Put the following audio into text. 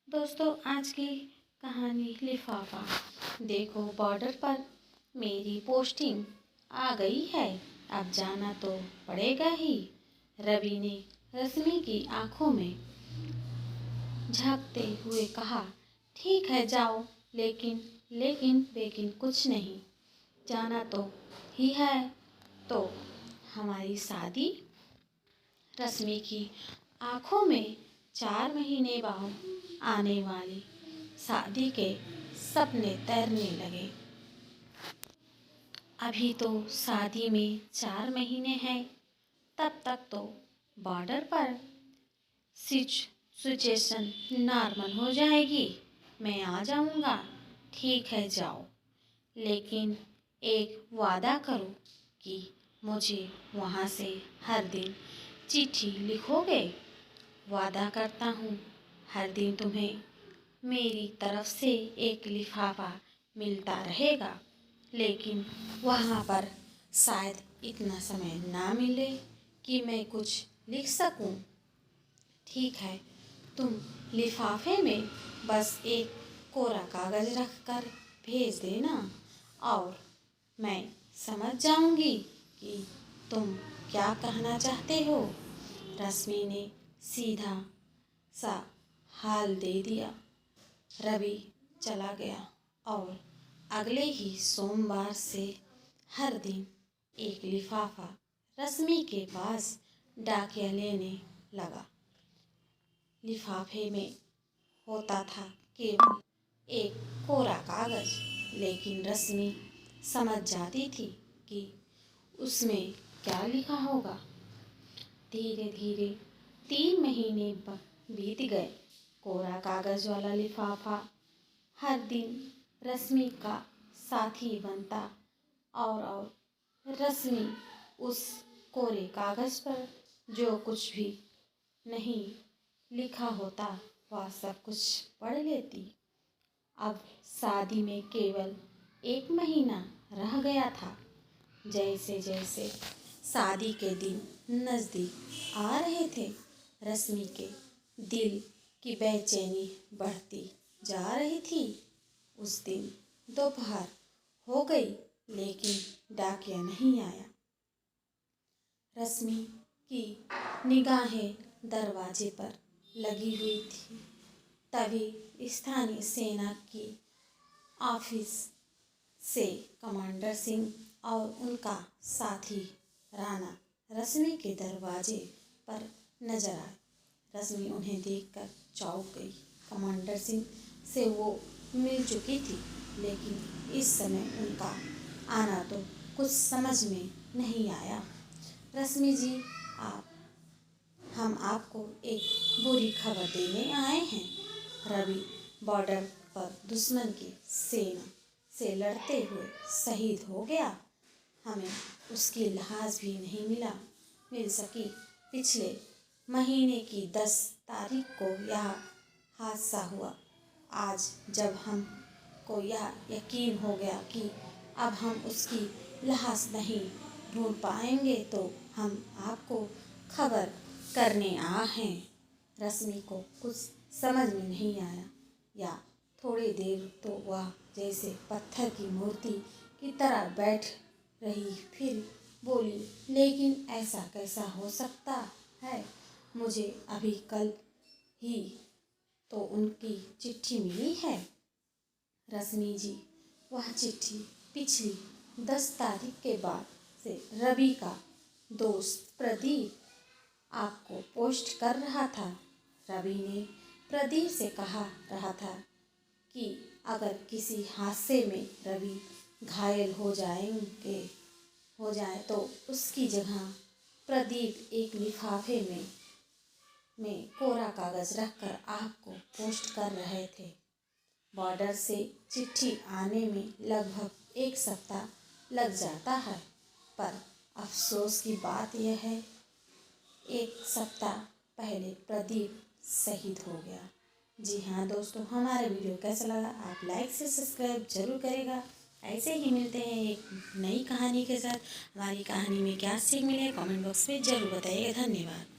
दोस्तों, आज की कहानी लिफाफा। देखो, बॉर्डर पर मेरी पोस्टिंग आ गई है, अब जाना तो पड़ेगा ही। रवि ने रश्मि की आंखों में झांकते हुए कहा। ठीक है, जाओ, लेकिन लेकिन कुछ नहीं। जाना तो ही है। तो हमारी शादी? रश्मि की आंखों में 4 महीने बाद आने वाली शादी के सपने तैरने लगे। अभी तो शादी में 4 महीने हैं, तब तक तो बॉर्डर पर सिचुएशन नॉर्मल हो जाएगी। मैं आ जाऊंगा। ठीक है, जाओ, लेकिन एक वादा करो कि मुझे वहाँ से हर दिन चिट्ठी लिखोगे। वादा करता हूँ, हर दिन तुम्हें मेरी तरफ से एक लिफाफा मिलता रहेगा, लेकिन वहाँ पर शायद इतना समय ना मिले कि मैं कुछ लिख सकूं। ठीक है, तुम लिफाफे में बस एक कोरा कागज रख कर भेज देना और मैं समझ जाऊंगी कि तुम क्या कहना चाहते हो। रश्मि ने सीधा सा हाल दे दिया। रवि चला गया और अगले ही सोमवार से हर दिन एक लिफाफा रश्मि के पास डाकिया लेने लगा। लिफाफे में होता था केवल एक कोरा कागज, लेकिन रश्मि समझ जाती थी कि उसमें क्या लिखा होगा। धीरे धीरे 3 महीने बीत गए। कोरा कागज वाला लिफाफा हर दिन रश्मि का साथी बनता और रश्मि उस कोरे कागज पर जो कुछ भी नहीं लिखा होता वह सब कुछ पढ़ लेती। अब शादी में केवल 1 महीना रह गया था। जैसे जैसे शादी के दिन नज़दीक आ रहे थे, रश्मि के दिल की बेचैनी बढ़ती जा रही थी। उस दिन दोपहर हो गई, लेकिन डाकिया नहीं आया। रश्मि की निगाहें दरवाजे पर लगी हुई थी। तभी स्थानीय सेना की ऑफिस से कमांडर सिंह और उनका साथी राणा रश्मि के दरवाजे पर नजर आए। रश्मि उन्हें देखकर चौंक गई। कमांडर सिंह से वो मिल चुकी थी, लेकिन इस समय उनका आना तो कुछ समझ में नहीं आया। रश्मि जी, हम आपको एक बुरी खबर देने आए हैं। रवि बॉर्डर पर दुश्मन की सेना से लड़ते हुए शहीद हो गया। हमें उसकी लाश भी नहीं मिल सकी। पिछले महीने की 10 तारीख को यह हादसा हुआ। आज जब हमको यह यकीन हो गया कि अब हम उसकी लाश नहीं ढूंढ पाएंगे, तो हम आपको खबर करने आए हैं। रश्मि को कुछ समझ में नहीं आया, या थोड़ी देर तो वह जैसे पत्थर की मूर्ति की तरह बैठ रही, फिर बोली, लेकिन ऐसा कैसा हो सकता है? मुझे अभी कल ही तो उनकी चिट्ठी मिली है। रश्मि जी, वह चिट्ठी पिछली 10 तारीख के बाद से रवि का दोस्त प्रदीप आपको पोस्ट कर रहा था। रवि ने प्रदीप से कहा रहा था कि अगर किसी हादसे में रवि घायल हो जाए तो उसकी जगह प्रदीप एक लिफाफे में कोरा कागज रखकर आपको पोस्ट कर रहे थे। बॉर्डर से चिट्ठी आने में लगभग 1 सप्ताह लग जाता है, पर अफसोस की बात यह है, 1 सप्ताह पहले प्रदीप शहीद हो गया। जी हाँ दोस्तों, हमारा वीडियो कैसा लगा आप लाइक से सब्सक्राइब जरूर करेगा। ऐसे ही मिलते हैं एक नई कहानी के साथ। हमारी कहानी में क्या सीख मिले कमेंट बॉक्स में जरूर बताइएगा। धन्यवाद।